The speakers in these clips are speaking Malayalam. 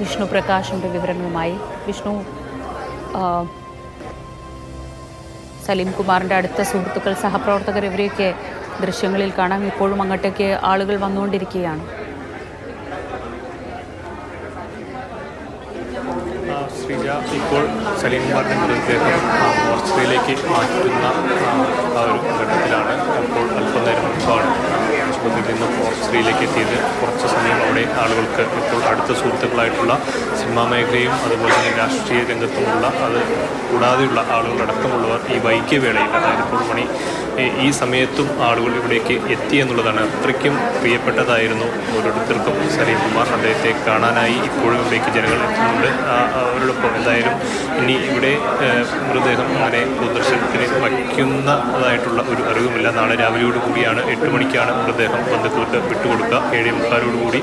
വിഷ്ണു പ്രകാശിൻ്റെ വിവരങ്ങളുമായി. വിഷ്ണു, സലീം കുമാറിൻ്റെ അടുത്ത സുഹൃത്തുക്കൾ, സഹപ്രവർത്തകർ, ഇവരെയൊക്കെ ദൃശ്യങ്ങളിൽ കാണാം. ഇപ്പോഴും അങ്ങോട്ടേക്ക് ആളുകൾ വന്നുകൊണ്ടിരിക്കുകയാണ്. ശ്രീജ, ഇപ്പോൾ സലീം കുമാറിൻ്റെ മൃതദേഹം മോർച്ചറിയിലേക്ക് മാറ്റുന്ന ആ ഒരു ഘട്ടത്തിലാണ്. അപ്പോൾ അല്പനേരം മുമ്പാണ് ആശുപത്രിയിൽ നിന്ന് മോർച്ചറിയിലേക്ക് എത്തിയത്. കുറച്ച് സമയം അവിടെ ആളുകൾക്ക് ഇപ്പോൾ അടുത്ത സുഹൃത്തുക്കളായിട്ടുള്ള സിനിമാ മേഖലയും അതുപോലെ തന്നെ രാഷ്ട്രീയ രംഗത്തുമുള്ള അത് കൂടാതെയുള്ള ആളുകളടക്കമുള്ളവർ ഈ വൈകിയവേളയിൽ, അതായത് ഇപ്പോൾ മണി ഈ സമയത്തും ആളുകൾ ഇവിടേക്ക് എത്തി എന്നുള്ളതാണ്. അത്രയ്ക്കും പ്രിയപ്പെട്ടതായിരുന്നു ഓരോരുത്തർക്കും സലീം കുമാർ. അദ്ദേഹത്തെ കാണാനായി ഇപ്പോഴും ഇവിടേക്ക് ജനങ്ങൾ എത്തുന്നുണ്ട്. അവരോടൊപ്പം എന്തായാലും ഇനി ഇവിടെ മൃതദേഹം അങ്ങനെ പൊതുദർശനത്തിന് വയ്ക്കുന്നതായിട്ടുള്ള ഒരു അറിവുമില്ല. നാളെ രാവിലെയോട് കൂടിയാണ് 8 മണിക്കാണ് മൃതദേഹം ബന്ധുക്കൾക്ക് വിട്ടുകൊടുക്കുക. 7:45 കൂടി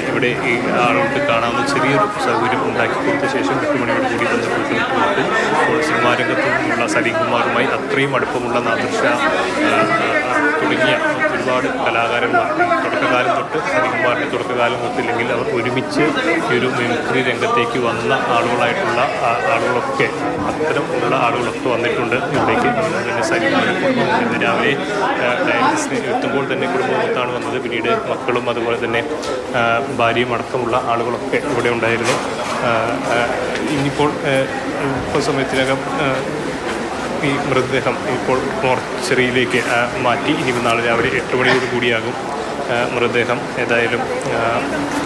ഇവിടെ ഈ ആളുകൾക്ക് കാണാവുന്ന ചെറിയൊരു സൗകര്യം ഉണ്ടാക്കി കൊടുത്ത ശേഷം 8 മണിയോട് കൂടി ബന്ധുക്കൾക്ക് വിട്ടുകൊടുക്കും. ഇപ്പോൾ സിനിമാ രംഗത്തു നിന്നുള്ള സലീം കുമാറുമായി അത്രയും അടുപ്പമുള്ള നാദിർ ഷാ തുടങ്ങിയ ഒരുപാട് കലാകാരന്മാർ തുടക്കകാലം തൊട്ട് സലീം കുമാറിൻ്റെ തുടക്കകാലം തൊട്ടില്ലെങ്കിൽ അവർ ഒരുമിച്ച് ഈ ഒരു മിമിക്രി രംഗത്തേക്ക് വന്ന ആളുകളായിട്ടുള്ള ആളുകളൊക്കെ അത്തരമുള്ള ആളുകളൊക്കെ വന്നിട്ടുണ്ട് ഇവിടേക്ക്. തന്നെ സലീം കുമാർ രാവിലെ ഡയാലിസിന് എത്തുമ്പോൾ തന്നെ കുടുംബത്താണ് വന്നത്. പിന്നീട് മക്കളും അതുപോലെ തന്നെ ഭാര്യയും അടക്കമുള്ള ആളുകളൊക്കെ ഇവിടെ ഉണ്ടായിരുന്നു. ഇനിയിപ്പോൾ സമയത്തിനകം ഈ മൃതദേഹം ഇപ്പോൾ മോർച്ചറിയിലേക്ക് മാറ്റി. ഇനി നാളെ രാവിലെ 8 മണിയോട് കൂടിയാകും മൃതദേഹം ഏതായാലും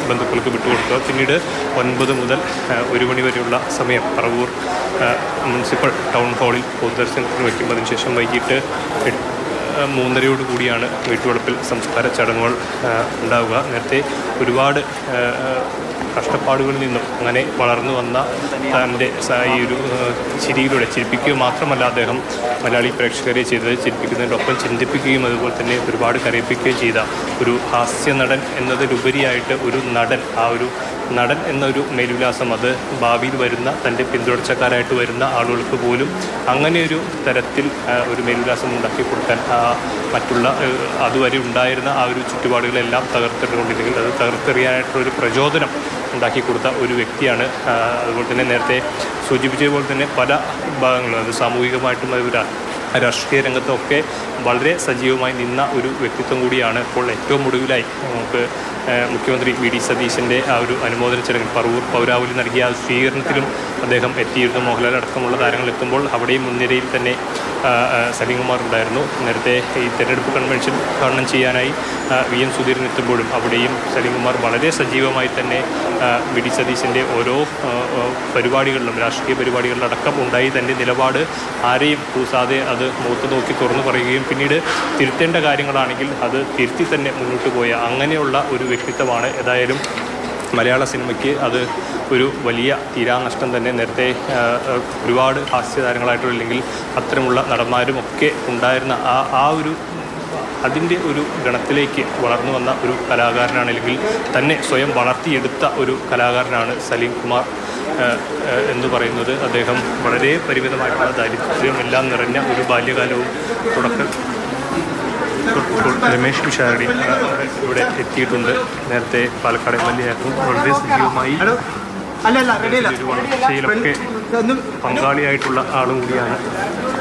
ബന്ധുക്കൾക്ക് വിട്ടുകൊടുക്കുക. പിന്നീട് 9 മുതൽ 1 മണി വരെയുള്ള സമയം പറവൂർ മുനിസിപ്പൽ ടൗൺ ഹാളിൽ പൊതുദർശനത്തിന് വയ്ക്കും. അതിനുശേഷം വൈകിട്ട് 3:30 കൂടിയാണ് വീട്ടുവളപ്പിൽ സംസ്കാര ചടങ്ങുകൾ ഉണ്ടാവുക. നേരത്തെ ഒരുപാട് കഷ്ടപ്പാടുകളിൽ നിന്നും അങ്ങനെ വളർന്നു വന്ന തൻ്റെ ഈ ഒരു ചിരിയിലൂടെ ചിരിപ്പിക്കുക മാത്രമല്ല അദ്ദേഹം മലയാളി പ്രേക്ഷകരെ ചെയ്തത്, ചിരിപ്പിക്കുന്നതിനൊപ്പം ചിന്തിപ്പിക്കുകയും അതുപോലെ തന്നെ ഒരുപാട് കരയിപ്പിക്കുകയും ചെയ്ത ഒരു ഹാസ്യ നടൻ എന്നതിലുപരിയായിട്ട് ഒരു നടൻ, ആ ഒരു നടൻ എന്നൊരു മേൽവിലാസം അത് ഭാവിയിൽ വരുന്ന തൻ്റെ പിന്തുടർച്ചക്കാരായിട്ട് വരുന്ന ആളുകൾക്ക് പോലും അങ്ങനെയൊരു തരത്തിൽ ഒരു മേൽവിലാസം ഉണ്ടാക്കി കൊടുക്കാൻ മറ്റുള്ള അതുവരെ ഉണ്ടായിരുന്ന ആ ഒരു ചുറ്റുപാടുകളെല്ലാം തകർത്തെടുക്കൊണ്ടില്ലെങ്കിൽ അത് തകർത്തെറിയാനായിട്ടുള്ളൊരു പ്രചോദനം ഉണ്ടാക്കി കൊടുത്ത ഒരു വ്യക്തിയാണ്. അതുപോലെ തന്നെ നേരത്തെ സൂചിപ്പിച്ചതുപോലെ തന്നെ പല ഭാഗങ്ങളും അത് സാമൂഹികമായിട്ടും അത് രാഷ്ട്രീയ രംഗത്തൊക്കെ വളരെ സജീവമായി നിന്ന ഒരു വ്യക്തിത്വം കൂടിയാണ്. ഇപ്പോൾ ഏറ്റവും ഒടുവിലായി നമുക്ക് മുഖ്യമന്ത്രി വി ഡി സതീശൻ്റെ ആ ഒരു അനുമോദന ചടങ്ങിൽ പറവൂർ പൗരാവലി നൽകിയ ആ സ്വീകരണത്തിലും അദ്ദേഹം എത്തിയിരുന്നു. മോഹൻലാൽ അടക്കമുള്ള താരങ്ങൾ എത്തുമ്പോൾ അവിടെയും മുൻനിരയിൽ തന്നെ സലീം കുമാർ ഉണ്ടായിരുന്നു. നേരത്തെ ഈ തെരഞ്ഞെടുപ്പ് കൺവെൻഷൻ ഉദ്ഘാടനം ചെയ്യാനായി VM സുധീരൻ എത്തുമ്പോഴും അവിടെയും സലീം കുമാർ വളരെ സജീവമായി തന്നെ വി ഡി സതീശൻ്റെ ഓരോ പരിപാടികളിലും രാഷ്ട്രീയ പരിപാടികളിലടക്കം ഉണ്ടായി തൻ്റെ നിലപാട് ആരെയും കൂസാതെ അത് മുഖത്ത് നോക്കി തുറന്നു പറയുകയും പിന്നീട് തിരുത്തേണ്ട കാര്യങ്ങളാണെങ്കിൽ അത് തിരുത്തി തന്നെ മുന്നോട്ട് പോയ അങ്ങനെയുള്ള ഒരു വ്യക്തിത്വമാണ്. ഏതായാലും മലയാള സിനിമയ്ക്ക് അത് ഒരു വലിയ തീരാനഷ്ടം തന്നെ. നേരത്തെ ഒരുപാട് ഹാസ്യതാരങ്ങളായിട്ടുള്ള അല്ലെങ്കിൽ അത്തരമുള്ള നടന്മാരുമൊക്കെ ഉണ്ടായിരുന്ന ആ ഒരു അതിൻ്റെ ഒരു ഗണത്തിലേക്ക് വളർന്നു വന്ന ഒരു കലാകാരനാണ്, അല്ലെങ്കിൽ തന്നെ സ്വയം വളർത്തിയെടുത്ത ഒരു കലാകാരനാണ് സലീം കുമാർ എന്ന് പറയുന്നത്. അദ്ദേഹം വളരെ പരിമിതമായിട്ടുള്ള ദാരിദ്ര്യം എല്ലാം നിറഞ്ഞ ഒരു ബാല്യകാലവും രമേശ് പിഷാരടി ഇവിടെ എത്തിയിട്ടുണ്ട്. നേരത്തെ പാലക്കാട് MLA ആയിരുന്നു. വളരെ സജീവമായി ഒരു വളർച്ചയിലൊക്കെ പങ്കാളിയായിട്ടുള്ള ആളും കൂടിയാണ്